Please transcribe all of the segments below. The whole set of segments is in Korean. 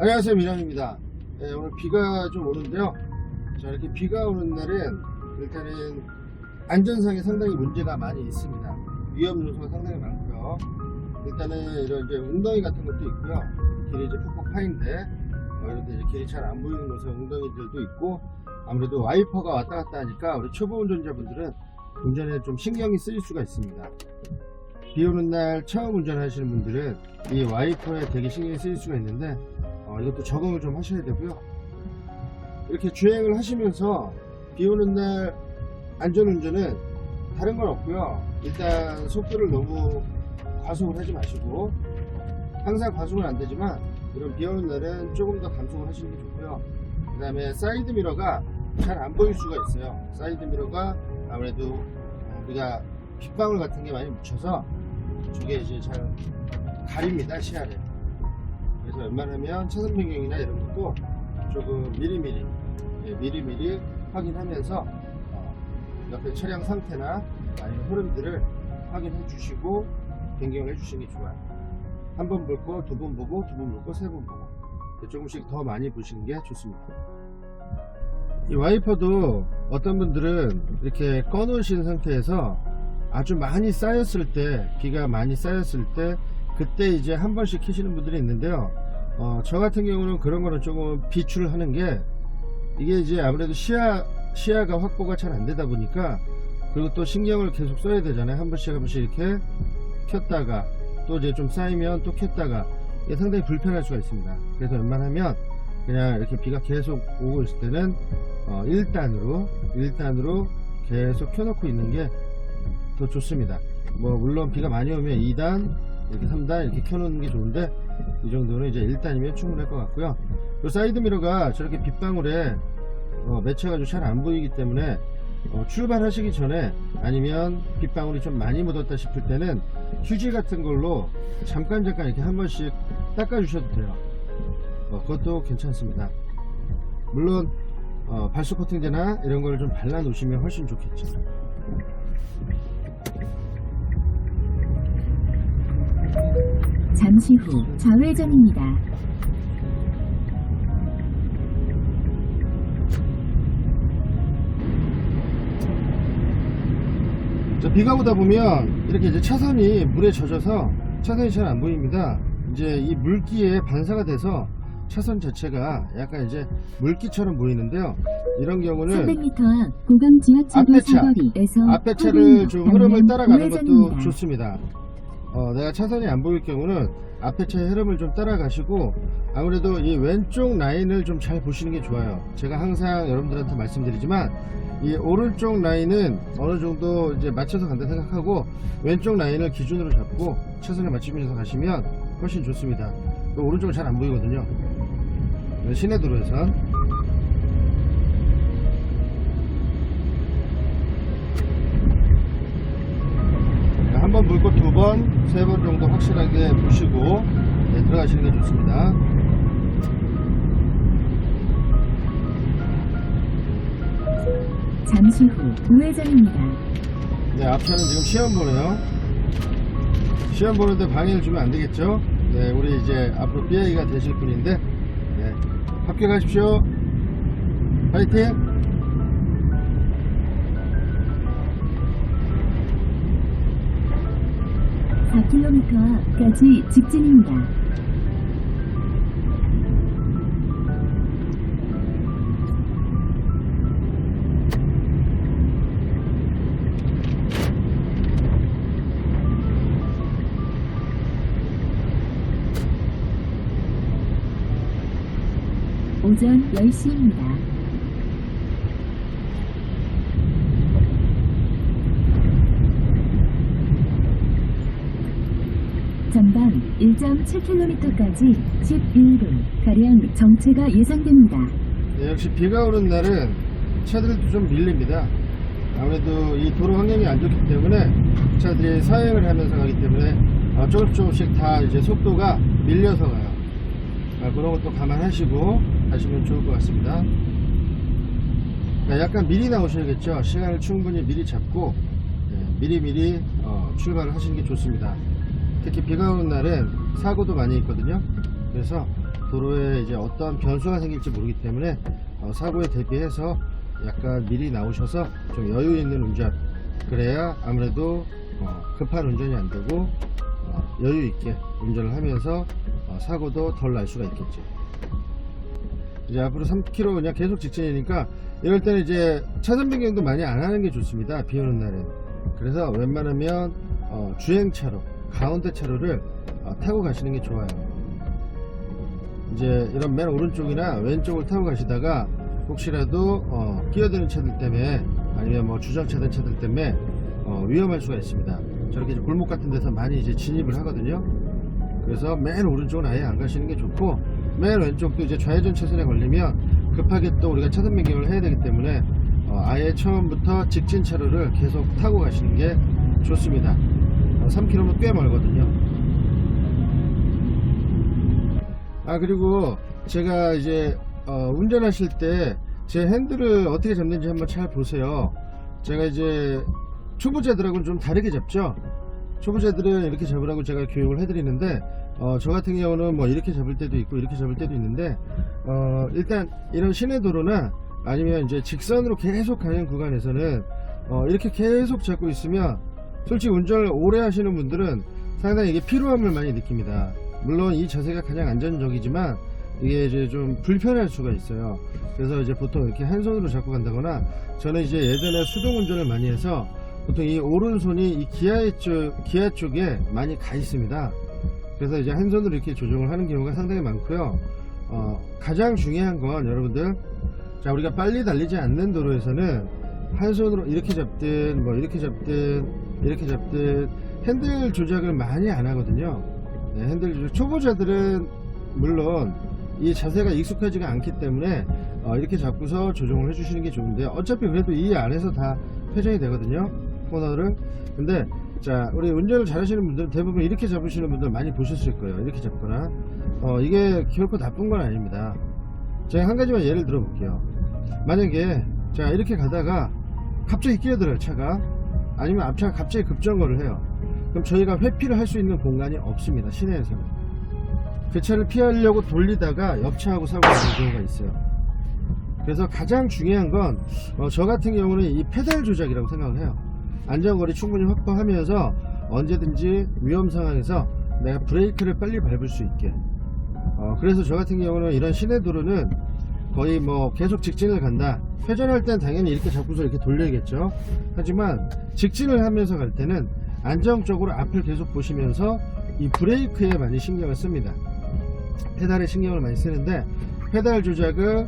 안녕하세요, 민영입니다. 네, 오늘 비가 좀 오는데요. 자, 이렇게 비가 오는 날은 일단은 안전상에 상당히 문제가 많이 있습니다. 위험 요소가 상당히 많고요. 일단은 이런 이제 웅덩이 같은 것도 있고요. 길이 이제 푹푹 파인데 이런데 이제 길이 잘 안 보이는 곳에 웅덩이들도 있고, 아무래도 와이퍼가 왔다 갔다 하니까 우리 초보 운전자분들은 운전에 좀 신경이 쓰일 수가 있습니다. 비 오는 날 처음 운전하시는 분들은 이 와이퍼에 되게 신경이 쓰일 수가 있는데 이것도 적응을 좀 하셔야 되고요. 이렇게 주행을 하시면서 비 오는 날 안전운전은 다른 건 없고요. 일단 속도를 너무 과속을 하지 마시고, 항상 과속은 안 되지만 이런 비 오는 날은 조금 더 감속을 하시는 게 좋고요. 그 다음에 사이드 미러가 잘 안 보일 수가 있어요. 사이드 미러가 아무래도 우리가 빗방울 같은 게 많이 묻혀서 저게 이제 잘 가립니다, 시야를. 그래서 웬만하면 차선 변경이나 이런 것도 조금 미리미리 확인하면서 옆에 차량 상태나 아니면 흐름들을 확인해 주시고 변경해 주시는 게 좋아요. 한 번 볼 거, 두 번 보고, 두 번 볼 거, 세 번 보고, 조금씩 더 많이 보시는 게 좋습니다. 이 와이퍼도 어떤 분들은 이렇게 꺼 놓으신 상태에서 아주 많이 쌓였을 때, 비가 많이 쌓였을 때 그때 이제 한 번씩 켜시는 분들이 있는데요. 저 같은 경우는 그런 거는 조금 비추를 하는 게, 이게 이제 아무래도 시야가 확보가 잘 안 되다 보니까, 그리고 또 신경을 계속 써야 되잖아요. 한 번씩 이렇게 켰다가 또 이제 좀 쌓이면 또 켰다가, 이게 상당히 불편할 수가 있습니다. 그래서 웬만하면 그냥 이렇게 비가 계속 오고 있을 때는 1단으로 계속 켜놓고 있는 게 더 좋습니다. 뭐 물론 비가 많이 오면 2단, 이렇게 3단 이렇게 켜놓는 게 좋은데, 이 정도는 이제 1단이면 충분할 것 같고요. 또 사이드 미러가 저렇게 빗방울에 맺혀가지고 잘 안 보이기 때문에 출발하시기 전에, 아니면 빗방울이 좀 많이 묻었다 싶을 때는 휴지 같은 걸로 잠깐 이렇게 한 번씩 닦아 주셔도 돼요. 그것도 괜찮습니다. 물론 발수 코팅제나 이런 걸 좀 발라 놓으시면 훨씬 좋겠죠. 잠시 후 좌회전입니다. 자, 비가 오다 보면 이렇게 이제 차선이 물에 젖어서 차선이 잘 안 보입니다. 이제 이 물기에 반사가 돼서 차선 자체가 약간 이제 물기처럼 보이는데요. 이런 경우는 300m 앞 고강 지하차도 사거리에서 앞에 차를 좀 흐름을 따라가는 것도 우회전입니다. 좋습니다. 내가 차선이 안 보일 경우는 앞에 차의 흐름을 좀 따라가시고, 아무래도 이 왼쪽 라인을 좀 잘 보시는 게 좋아요. 제가 항상 여러분들한테 말씀드리지만, 이 오른쪽 라인은 어느 정도 이제 맞춰서 간다 생각하고, 왼쪽 라인을 기준으로 잡고 차선을 맞추면서 가시면 훨씬 좋습니다. 오른쪽은 잘 안 보이거든요. 시내도로에선. 한 번 볼 거 두 번, 세 번 정도 확실하게 보시고 들어가시는 게 좋습니다. 잠시 후 우회전입니다. 네, 앞차는 지금 시험 보네요. 시험 보는데 방해를 주면 안 되겠죠? 네, 우리 이제 앞으로 BA가 되실 분인데, 네, 합격하십시오. 파이팅! 4km 앞까지 직진입니다. 오전 10시입니다. 전방 1.7km까지 11분 가량 정체가 예상됩니다. 네, 역시 비가 오는 날은 차들도 좀 밀립니다. 아무래도 이 도로 환경이 안 좋기 때문에 차들이 사행을 하면서 가기 때문에 조금씩 다 이제 속도가 밀려서 가요. 그런 것도 감안하시고 가시면 좋을 것 같습니다. 약간 미리 나오셔야겠죠. 시간을 충분히 미리 잡고 미리 출발을 하시는 게 좋습니다. 특히 비가 오는 날은 사고도 많이 있거든요. 그래서 도로에 이제 어떤 변수가 생길지 모르기 때문에 사고에 대비해서 약간 미리 나오셔서 좀 여유 있는 운전, 그래야 아무래도 급한 운전이 안 되고 여유 있게 운전을 하면서 사고도 덜 날 수가 있겠죠. 이제 앞으로 3km 그냥 계속 직진이니까 이럴 때는 이제 차선 변경도 많이 안 하는 게 좋습니다. 비 오는 날엔. 그래서 웬만하면 주행차로, 가운데 차로를 타고 가시는 게 좋아요. 이제 이런 맨 오른쪽이나 왼쪽을 타고 가시다가 혹시라도 끼어드는 차들 때문에, 아니면 뭐 주정차된 차들 때문에 위험할 수가 있습니다. 저렇게 이제 골목 같은 데서 많이 이제 진입을 하거든요. 그래서 맨 오른쪽은 아예 안 가시는 게 좋고, 맨 왼쪽도 이제 좌회전 차선에 걸리면 급하게 또 우리가 차선 변경을 해야 되기 때문에 아예 처음부터 직진 차로를 계속 타고 가시는 게 좋습니다. 3km면 꽤 멀거든요. 그리고 제가 이제 운전하실 때 제 핸들을 어떻게 잡는지 한번 잘 보세요. 제가 이제 초보자들하고는 좀 다르게 잡죠. 초보자들은 이렇게 잡으라고 제가 교육을 해드리는데 저 같은 경우는 뭐 이렇게 잡을 때도 있고 이렇게 잡을 때도 있는데 일단 이런 시내도로나 아니면 이제 직선으로 계속 가는 구간에서는 이렇게 계속 잡고 있으면 솔직히 운전을 오래 하시는 분들은 상당히 이게 피로함을 많이 느낍니다. 물론 이 자세가 가장 안전적이지만 이게 이제 좀 불편할 수가 있어요. 그래서 이제 보통 이렇게 한 손으로 잡고 간다거나, 저는 이제 예전에 수동 운전을 많이 해서 보통 이 오른손이 이 기아 쪽에 많이 가 있습니다. 그래서 이제 한 손으로 이렇게 조정을 하는 경우가 상당히 많고요. 가장 중요한 건 여러분들, 자, 우리가 빨리 달리지 않는 도로에서는 한 손으로 이렇게 잡든 뭐 이렇게 잡든 이렇게 잡든 핸들 조작을 많이 안 하거든요. 네, 핸들 조작. 초보자들은 물론 이 자세가 익숙하지가 않기 때문에 이렇게 잡고서 조정을 해주시는 게 좋은데, 어차피 그래도 이 안에서 다 회전이 되거든요, 코너를. 근데 자, 우리 운전을 잘하시는 분들은 대부분 이렇게 잡으시는 분들 많이 보셨을 거예요. 이렇게 잡거나. 이게 결코 나쁜 건 아닙니다. 제가 한 가지만 예를 들어 볼게요. 만약에 자, 이렇게 가다가 갑자기 끼어들어요, 차가. 아니면 앞차가 갑자기 급정거를 해요. 그럼 저희가 회피를 할 수 있는 공간이 없습니다, 시내에서는. 그 차를 피하려고 돌리다가 옆차하고 사고가 나는 경우가 있어요. 그래서 가장 중요한 건 저 같은 경우는 이 페달 조작이라고 생각을 해요. 안전거리 충분히 확보하면서 언제든지 위험 상황에서 내가 브레이크를 빨리 밟을 수 있게. 그래서 저 같은 경우는 이런 시내도로는 거의 뭐 계속 직진을 간다, 회전할 땐 당연히 이렇게 잡고서 이렇게 돌려야겠죠. 하지만 직진을 하면서 갈 때는 안정적으로 앞을 계속 보시면서 이 브레이크에 많이 신경을 씁니다. 페달에 신경을 많이 쓰는데, 페달 조작을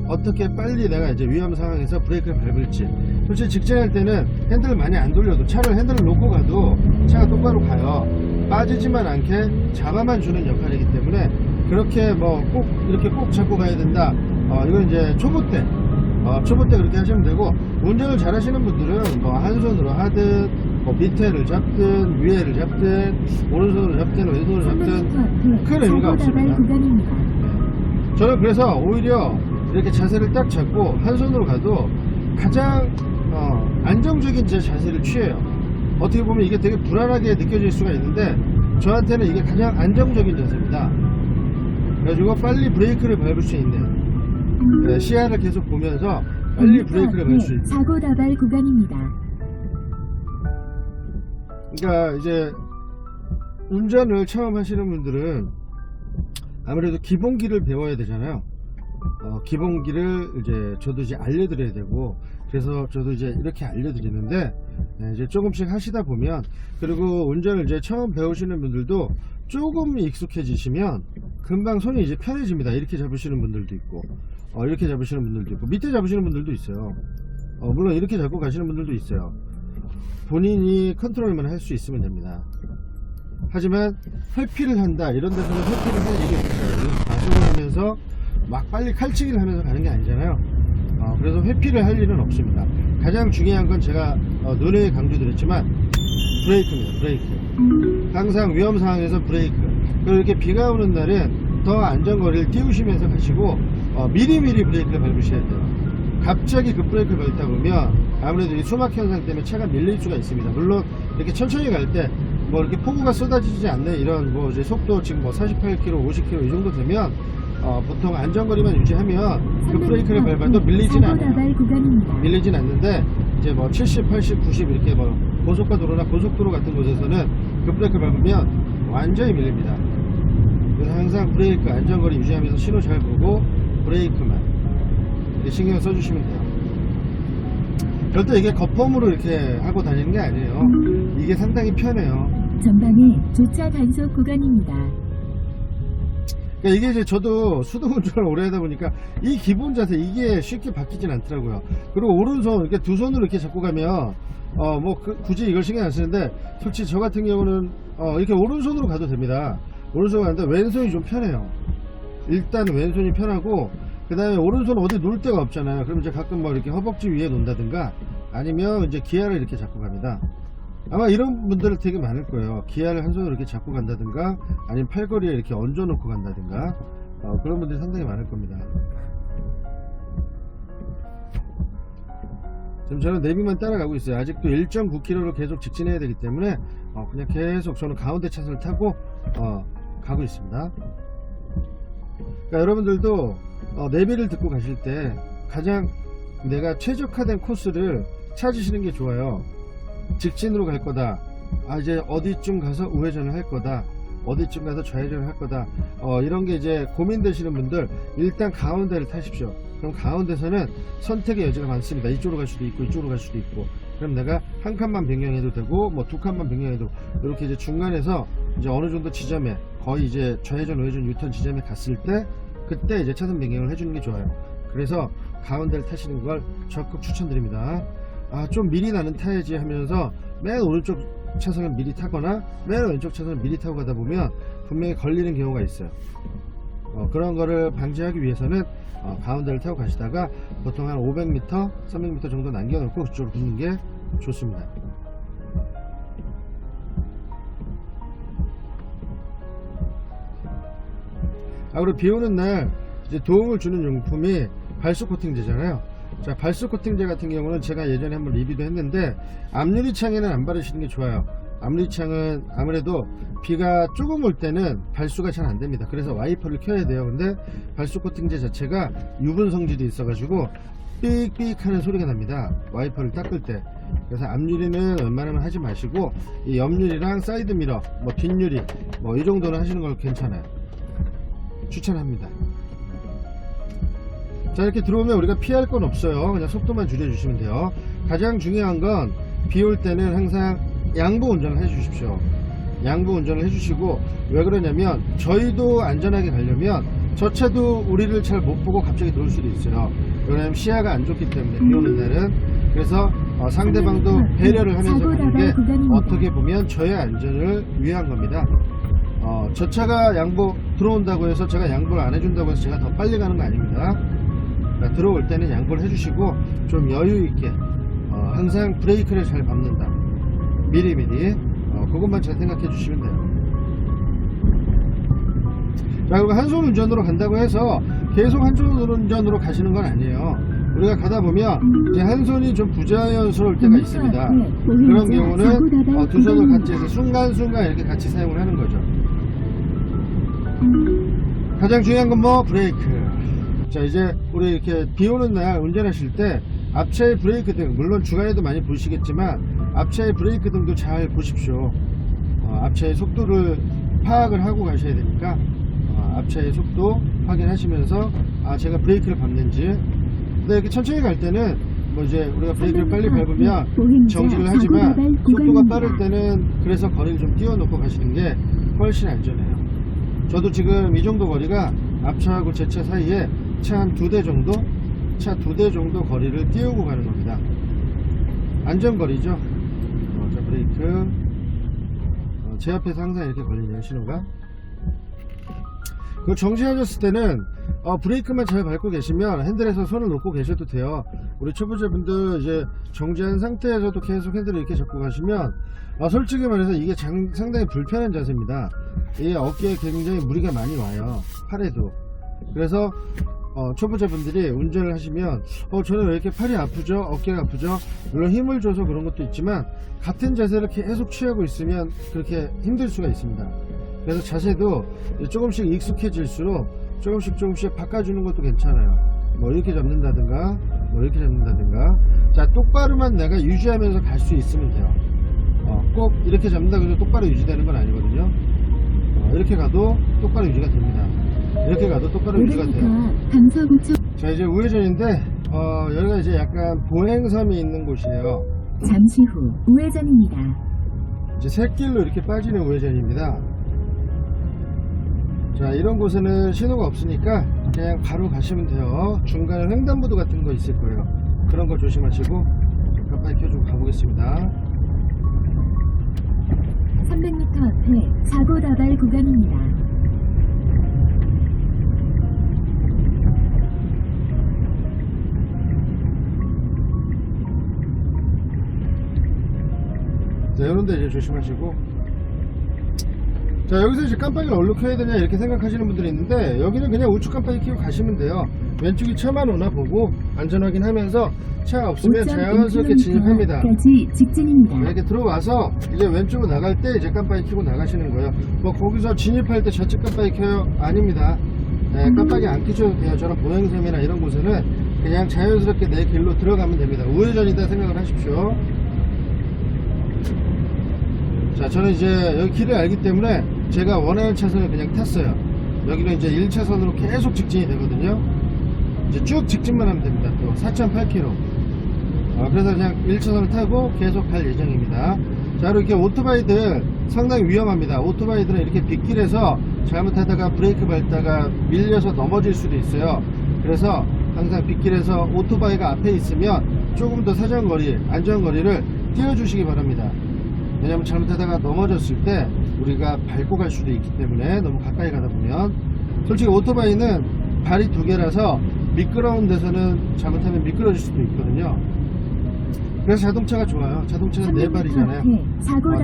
어떻게 빨리 내가 이제 위험 상황에서 브레이크를 밟을지. 솔직히 직진할 때는 핸들을 많이 안 돌려도, 차를 핸들을 놓고 가도 차가 똑바로 가요. 빠지지만 않게 잡아만 주는 역할이기 때문에 그렇게 뭐 꼭 이렇게 꼭 잡고 가야 된다, 이건 이제 초보 때 그렇게 하시면 되고, 운전을 잘 하시는 분들은 뭐 한 손으로 하든 뭐 밑에를 잡든 위에를 잡든 오른손으로 잡든 왼손으로 잡든 큰 의미가 없습니다. 저는 그래서 오히려 이렇게 자세를 딱 잡고 한 손으로 가도 가장 안정적인 제 자세를 취해요. 어떻게 보면 이게 되게 불안하게 느껴질 수가 있는데 저한테는 이게 가장 안정적인 자세입니다. 그래가지고 빨리 브레이크를 밟을 수 있는, 시야를 계속 보면서 빨리 브레이크를 밟을 수 있는. 사고 다발 구간입니다. 그러니까 이제 운전을 처음 하시는 분들은 아무래도 기본기를 배워야 되잖아요. 기본기를 이제 저도 이제 알려드려야 되고, 그래서 저도 이제 이렇게 알려드리는데, 이제 조금씩 하시다 보면, 그리고 운전을 이제 처음 배우시는 분들도 조금 익숙해지시면 금방 손이 이제 편해집니다. 이렇게 잡으시는 분들도 있고, 이렇게 잡으시는 분들도 있고, 밑에 잡으시는 분들도 있어요. 물론 이렇게 잡고 가시는 분들도 있어요. 본인이 컨트롤만 할 수 있으면 됩니다. 하지만 회피를 한다, 이런 데서는 회피를 할 일이 없어요. 과속을 하면서 막 빨리 칼치기를 하면서 가는 게 아니잖아요. 그래서 회피를 할 일은 없습니다. 가장 중요한 건 제가 논의에 강조드렸지만 브레이크입니다. 브레이크. 항상 위험 상황에서 브레이크. 그리고 이렇게 비가 오는 날은 더 안전거리를 띄우시면서 가시고 미리미리 브레이크를 밟으셔야 돼요. 갑자기 급브레이크를 밟다 보면 아무래도 이 수막 현상 때문에 차가 밀릴 수가 있습니다. 물론 이렇게 천천히 갈 때 뭐 이렇게 폭우가 쏟아지지 않는 이런 뭐 이제 속도 지금 뭐 48km, 50km 이 정도 되면 보통 안전거리만 유지하면 그 브레이크를 밟아도 밀리진 않아요. 밀리진 않는데 이제 뭐 70, 80, 90 이렇게 뭐 고속가도로나 고속도로 같은 곳에서는 그 브레이크 밟으면 완전히 밀립니다. 그래서 항상 브레이크 안전거리 유지하면서 신호 잘 보고 브레이크만 이렇게 신경 써주시면 돼요. 절대 이게 거품으로 이렇게 하고 다니는 게 아니에요. 이게 상당히 편해요. 전방에 주차 단속 구간입니다. 그러니까 이게 이제 저도 수동 운전을 오래 하다 보니까 이 기본 자세 이게 쉽게 바뀌진 않더라고요. 그리고 오른손 이렇게 두 손으로 이렇게 잡고 가면 뭐 굳이 이걸 신경 안 쓰는데 솔직히 저 같은 경우는 이렇게 오른손으로 가도 됩니다. 오른손으로 가는데 왼손이 좀 편해요. 일단 왼손이 편하고 그 다음에 오른손 어디 놓을 데가 없잖아요. 그럼 이제 가끔 뭐 이렇게 허벅지 위에 놓는다든가 아니면 이제 기아를 이렇게 잡고 갑니다. 아마 이런 분들은 되게 많을 거예요. 기아를 한 손으로 이렇게 잡고 간다든가 아니면 팔걸이에 이렇게 얹어 놓고 간다든가 그런 분들이 상당히 많을 겁니다. 지금 저는 내비만 따라가고 있어요. 아직도 1.9km로 계속 직진해야 되기 때문에 그냥 계속 저는 가운데 차선을 타고 가고 있습니다. 그러니까 여러분들도 내비를 듣고 가실 때 가장 내가 최적화된 코스를 찾으시는 게 좋아요. 직진으로 갈 거다. 이제 어디쯤 가서 우회전을 할 거다. 어디쯤 가서 좌회전을 할 거다. 이런 게 이제 고민되시는 분들 일단 가운데를 타십시오. 그럼 가운데서는 선택의 여지가 많습니다. 이쪽으로 갈 수도 있고 이쪽으로 갈 수도 있고. 그럼 내가 한 칸만 변경해도 되고 뭐 두 칸만 변경해도 이렇게 이제 중간에서 이제 어느 정도 지점에 거의 이제 좌회전 우회전 유턴 지점에 갔을 때 그때 이제 차선 변경을 해주는 게 좋아요. 그래서 가운데를 타시는 걸 적극 추천드립니다. 좀 미리 나는 타야지 하면서 맨 오른쪽 차선을 미리 타거나 맨 왼쪽 차선을 미리 타고 가다 보면 분명히 걸리는 경우가 있어요. 그런 거를 방지하기 위해서는 가운데를 타고 가시다가 보통 한 500m, 300m 정도 남겨놓고 그쪽으로 붙는 게 좋습니다. 그리고 비 오는 날 이제 도움을 주는 용품이 발수 코팅제잖아요. 자, 발수 코팅제 같은 경우는 제가 예전에 한번 리뷰도 했는데 앞유리창에는 안 바르시는 게 좋아요. 앞유리창은 아무래도 비가 조금 올 때는 발수가 잘 안 됩니다. 그래서 와이퍼를 켜야 돼요. 근데 발수 코팅제 자체가 유분 성질이 있어 가지고 삑삑 하는 소리가 납니다. 와이퍼를 닦을 때. 그래서 앞유리는 웬만하면 하지 마시고 이 옆유리랑 사이드 미러, 뭐 뒷유리 뭐 이 정도는 하시는 걸 괜찮아요. 추천합니다. 자, 이렇게 들어오면 우리가 피할 건 없어요. 그냥 속도만 줄여주시면 돼요. 가장 중요한 건 비 올 때는 항상 양보 운전을 해 주십시오. 양보 운전을 해 주시고, 왜 그러냐면 저희도 안전하게 가려면 저 차도 우리를 잘 못 보고 갑자기 들어올 수도 있어요. 왜냐면 시야가 안 좋기 때문에 비 오는 날은. 그래서 상대방도 배려를 하면서 가는 게 어떻게 보면 저의 안전을 위한 겁니다. 저 차가 양보 들어온다고 해서 제가 양보를 안 해준다고 해서 제가 더 빨리 가는 거 아닙니다. 그러니까 들어올 때는 양보를 해주시고 좀 여유 있게 항상 브레이크를 잘 밟는다. 미리미리 그것만 잘 생각해 주시면 돼요. 자, 그리고 한손 운전으로 간다고 해서 계속 한손 운전으로 가시는 건 아니에요. 우리가 가다 보면 이제 한 손이 좀 부자연스러울 때가 있습니다. 그런 경우는 두 손을 같이 해서 순간순간 이렇게 같이 사용을 하는 거죠. 가장 중요한 건 뭐 브레이크. 자, 이제 우리 이렇게 비 오는 날 운전하실 때 앞차의 브레이크 등, 물론 주간에도 많이 보시겠지만 앞차의 브레이크 등도 잘 보십시오. 앞차의 속도를 파악을 하고 가셔야 되니까 앞차의 속도 확인하시면서 제가 브레이크를 밟는지. 근데 이렇게 천천히 갈 때는 뭐 이제 우리가 브레이크를 빨리 밟으면 정지를 하지만 속도가 빠를 때는 그래서 거리를 좀 띄워놓고 가시는 게 훨씬 안전해요. 저도 지금 이 정도 거리가 앞차하고 제 차 사이에 차 한 2대 정도? 차 2대 정도 거리를 띄우고 가는 겁니다. 안전거리죠. 자, 브레이크. 제 앞에서 항상 이렇게 걸리네요, 신호가. 그 정지하셨을 때는 브레이크만 잘 밟고 계시면 핸들에서 손을 놓고 계셔도 돼요. 우리 초보자분들 이제 정지한 상태에서도 계속 핸들을 이렇게 잡고 가시면 솔직히 말해서 이게 상당히 불편한 자세입니다. 이 어깨에 굉장히 무리가 많이 와요. 팔에도. 그래서 초보자분들이 운전을 하시면 저는 왜 이렇게 팔이 아프죠? 어깨가 아프죠? 물론 힘을 줘서 그런 것도 있지만 같은 자세를 계속 취하고 있으면 그렇게 힘들 수가 있습니다. 그래서 자세도 조금씩 익숙해질수록 조금씩 바꿔주는 것도 괜찮아요. 뭐 이렇게 잡는다든가 자, 똑바로만 내가 유지하면서 갈 수 있으면 돼요. 꼭 이렇게 잡는다고 해서 똑바로 유지되는 건 아니거든요. 이렇게 가도 똑바로 유지가 됩니다. 이렇게 가도 똑바로 유지가 돼요. 500m 강서구청 자, 이제 우회전인데 여기가 이제 약간 보행섬이 있는 곳이에요. 잠시 후 우회전입니다. 이제 샛길로 이렇게 빠지는 우회전입니다. 자, 이런 곳에는 신호가 없으니까 그냥 바로 가시면 돼요. 중간에 횡단보도 같은 거 있을 거예요. 그런 거 조심하시고 깜빡이 켜주고 가보겠습니다. 300m 앞에 사고 다발 구간입니다. 자, 이런데 이제 조심하시고. 자, 여기서 이제 깜빡이를 어디로 켜야 되냐 이렇게 생각하시는 분들이 있는데 여기는 그냥 우측 깜빡이 켜고 가시면 돼요. 왼쪽이 차만 오나 보고 안전 확인하면서 차 없으면 자연스럽게 진입합니다. 까지 직진입니다. 이렇게 들어와서 이제 왼쪽으로 나갈 때 이제 깜빡이 켜고 나가시는 거예요. 뭐 거기서 진입할 때 좌측 깜빡이 켜요? 아닙니다. 네, 깜빡이 안 켜셔도 돼요. 저런 보행섬이나 이런 곳에는 그냥 자연스럽게 내 길로 들어가면 됩니다. 우회전이다 생각을 하십시오. 자, 저는 이제 여기 길을 알기 때문에 제가 원하는 차선을 그냥 탔어요. 여기는 이제 1차선으로 계속 직진이 되거든요. 이제 쭉 직진만 하면 됩니다. 또 4.8km. 그래서 그냥 1차선을 타고 계속 갈 예정입니다. 자, 이렇게 오토바이들 상당히 위험합니다. 오토바이들은 이렇게 빗길에서 잘못하다가 브레이크 밟다가 밀려서 넘어질 수도 있어요. 그래서 항상 빗길에서 오토바이가 앞에 있으면 조금 더 사정거리, 안전거리를 띄워주시기 바랍니다. 왜냐면 잘못하다가 넘어졌을 때 우리가 밟고 갈 수도 있기 때문에 너무 가까이 가다 보면 솔직히 오토바이는 발이 두 개라서 미끄러운 데서는 잘못하면 미끄러질 수도 있거든요. 그래서 자동차가 좋아요. 자동차는 네 발이잖아요.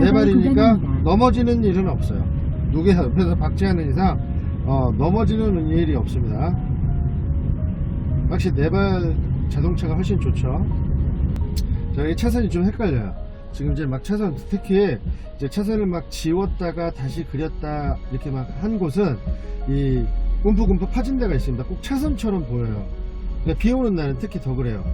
네 발이니까 넘어지는 일은 없어요. 누구 옆에서 박지 않는 이상 넘어지는 일이 없습니다. 확실히 네 발 자동차가 훨씬 좋죠. 자, 이 차선이 좀 헷갈려요. 지금 이제 막 차선, 특히 이제 차선을 막 지웠다가 다시 그렸다 이렇게 막 한 곳은 이 움푹움푹 파진 데가 있습니다. 꼭 차선처럼 보여요. 그러니까 비 오는 날은 특히 더 그래요.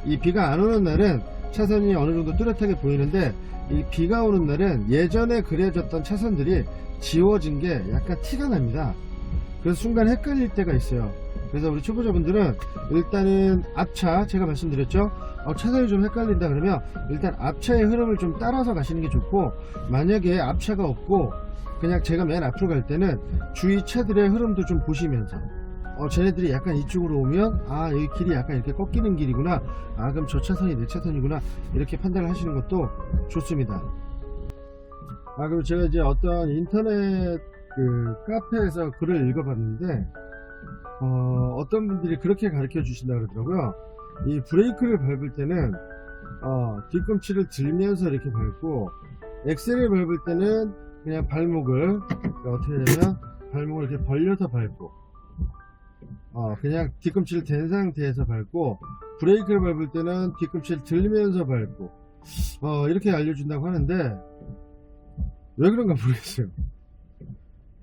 이 비가 안 오는 날은 차선이 어느 정도 뚜렷하게 보이는데 이 비가 오는 날은 예전에 그려졌던 차선들이 지워진 게 약간 티가 납니다. 그래서 순간 헷갈릴 때가 있어요. 그래서 우리 초보자분들은 일단은 앞차, 제가 말씀드렸죠, 차선이 좀 헷갈린다 그러면 일단 앞차의 흐름을 좀 따라서 가시는 게 좋고, 만약에 앞차가 없고 그냥 제가 맨 앞으로 갈 때는 주위 차들의 흐름도 좀 보시면서 쟤네들이 약간 이쪽으로 오면 여기 길이 약간 이렇게 꺾이는 길이구나, 그럼 저 차선이 내 차선이구나, 이렇게 판단을 하시는 것도 좋습니다. 그리고 제가 이제 어떤 인터넷 그 카페에서 글을 읽어봤는데 어떤 분들이 그렇게 가르쳐 주신다 그러더라고요. 이 브레이크를 밟을 때는 뒤꿈치를 들면서 이렇게 밟고, 엑셀을 밟을 때는 그냥 발목을 어떻게 되냐면 발목을 이렇게 벌려서 밟고, 그냥 뒤꿈치를 댄 상태에서 밟고, 브레이크를 밟을 때는 뒤꿈치를 들면서 밟고, 이렇게 알려준다고 하는데 왜 그런가 모르겠어요.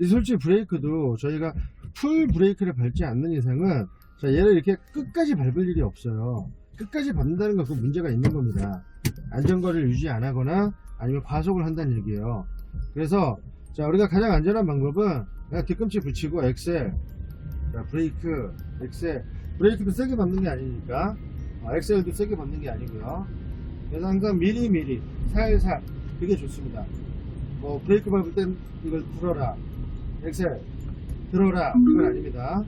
솔직히 브레이크도 저희가 풀 브레이크를 밟지 않는 이상은, 자, 얘를 이렇게 끝까지 밟을 일이 없어요. 끝까지 밟는다는 건 그 문제가 있는 겁니다. 안전거리를 유지 안 하거나 아니면 과속을 한다는 얘기예요. 그래서 자, 우리가 가장 안전한 방법은 그냥 뒤꿈치 붙이고 엑셀, 자, 브레이크, 엑셀, 브레이크도 세게 밟는 게 아니니까 엑셀도 세게 밟는 게 아니고요. 그래서 항상 미리미리 살살, 그게 좋습니다. 브레이크 밟을 땐 이걸 들어라, 엑셀 들어라, 이건 아닙니다.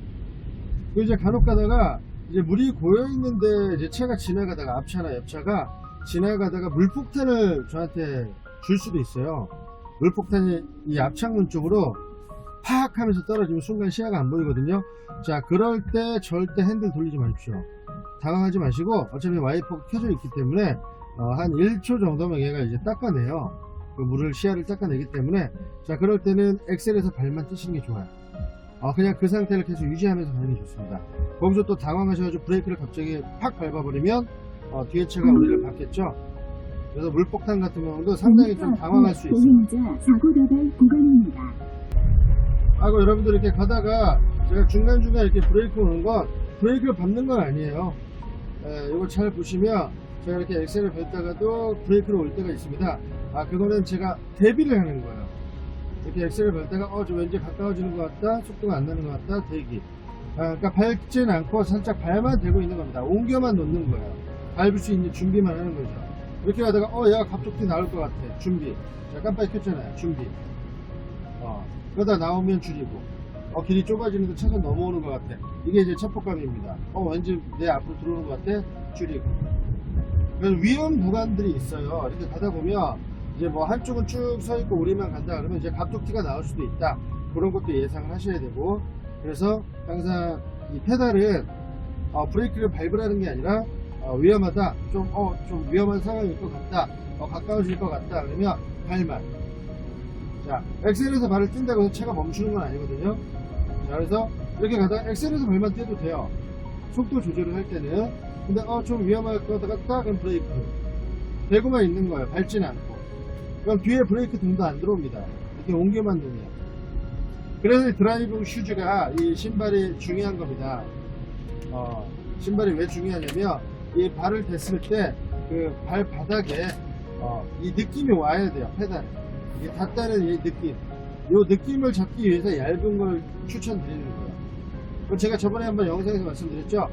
그 이제 간혹 가다가 이제 물이 고여 있는데 이제 차가 지나가다가, 앞차나 옆차가 지나가다가 물폭탄을 저한테 줄 수도 있어요. 물폭탄이 이 앞창문 쪽으로 팍 하면서 떨어지면 순간 시야가 안 보이거든요. 자, 그럴 때 절대 핸들 돌리지 마십시오. 당황하지 마시고, 어차피 와이퍼가 켜져 있기 때문에 한 1초 정도면 얘가 이제 닦아내요. 그 물을, 시야를 닦아내기 때문에, 자, 그럴 때는 엑셀에서 발만 떼시는 게 좋아요. 그냥 그 상태를 계속 유지하면서 가는 게 좋습니다. 거기서 또 당황하셔가지고 브레이크를 갑자기 팍 밟아버리면 뒤에 차가 우리를 받겠죠. 그래서 물폭탄 같은 경우도 상당히 좀 당황할 수 있어요. 보행자 사고 다발 구간입니다. 여러분들 이렇게 가다가 제가 중간중간 이렇게 브레이크 오는 건 브레이크를 밟는 건 아니에요. 이걸 잘 보시면 제가 이렇게 엑셀을 밟다가도 브레이크를 올 때가 있습니다. 그거는 제가 대비를 하는 거예요. 이렇게 엑셀을 밟다가 저 왠지 가까워지는 것 같다, 속도가 안 나는 것 같다, 대기. 그러니까 밟지는 않고 살짝 발만 대고 있는 겁니다. 옮겨만 놓는 거예요. 밟을 수 있는 준비만 하는 거죠. 이렇게 가다가 얘가 갑툭튀 나올 것 같아, 준비. 자, 깜빡이 켰잖아요, 준비. 그러다 나오면 줄이고, 길이 좁아지는데 차선 넘어오는 것 같아. 이게 이제 체포감입니다. 왠지 내 앞으로 들어오는 것 같아, 줄이고. 그래서 위험 구간들이 있어요. 이렇게 가다 보면 이제 뭐 한쪽은 쭉 서 있고 우리만 간다 그러면 이제 갑툭튀가 나올 수도 있다. 그런 것도 예상을 하셔야 되고, 그래서 항상 이 페달은 브레이크를 밟으라는 게 아니라 위험하다, 좀 위험한 상황일 것 같다, 가까워질 것 같다 그러면 발만. 자, 엑셀에서 발을 뛴다고 해서 차가 멈추는 건 아니거든요. 자, 그래서 이렇게 가다가 엑셀에서 발만 떼도 돼요. 속도 조절을 할 때는. 근데 좀 위험할 것 같다 그럼 브레이크 대고만 있는 거예요. 밟지는 않고. 그럼 뒤에 브레이크 등도 안 들어옵니다. 이렇게 옮겨만 놓으면. 그래서 드라이빙 슈즈가 이 신발이 중요한 겁니다. 신발이 왜 중요하냐면 이 발을 댔을 때 그 발바닥에 이 느낌이 와야 돼요. 페달에 이게 닿다는 이 느낌, 이 느낌을 잡기 위해서 얇은 걸 추천드리는 거예요. 제가 저번에 한번 영상에서 말씀드렸죠.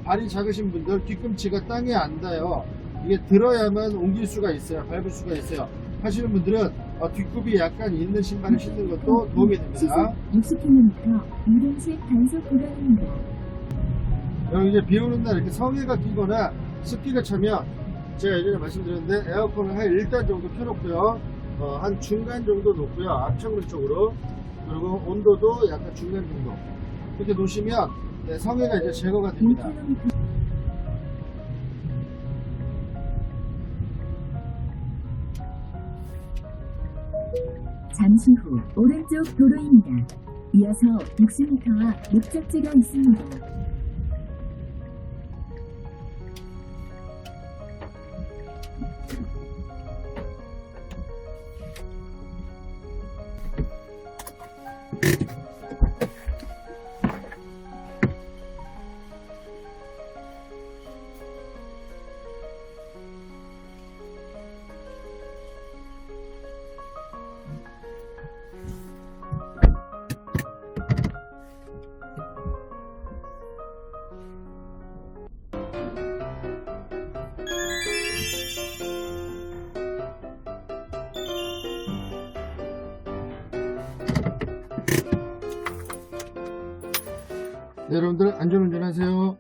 발이 작으신 분들 뒤꿈치가 땅에 안 닿아요. 이게 들어야만 옮길 수가 있어요, 밟을 수가 있어요 하시는 분들은 뒷굽이 약간 있는 신발을 신는 것도 도움이 됩니다. 시속 60km 유동식 단속 구간입니다. 여기 이제 비 오는 날 이렇게 성에가 끼거나 습기가 차면 제가 예전에 말씀드렸는데 에어컨을 한 1단 정도 켜놓고요. 한 중간 정도 놓고요. 앞창문 쪽으로. 그리고 온도도 약간 중간 정도. 이렇게 놓으시면 성에가 이제 제거가 됩니다. 1km 잠시 후 오른쪽 도로입니다. 이어서 60m 목적지가 있습니다. 네, 여러분들 안전운전 하세요.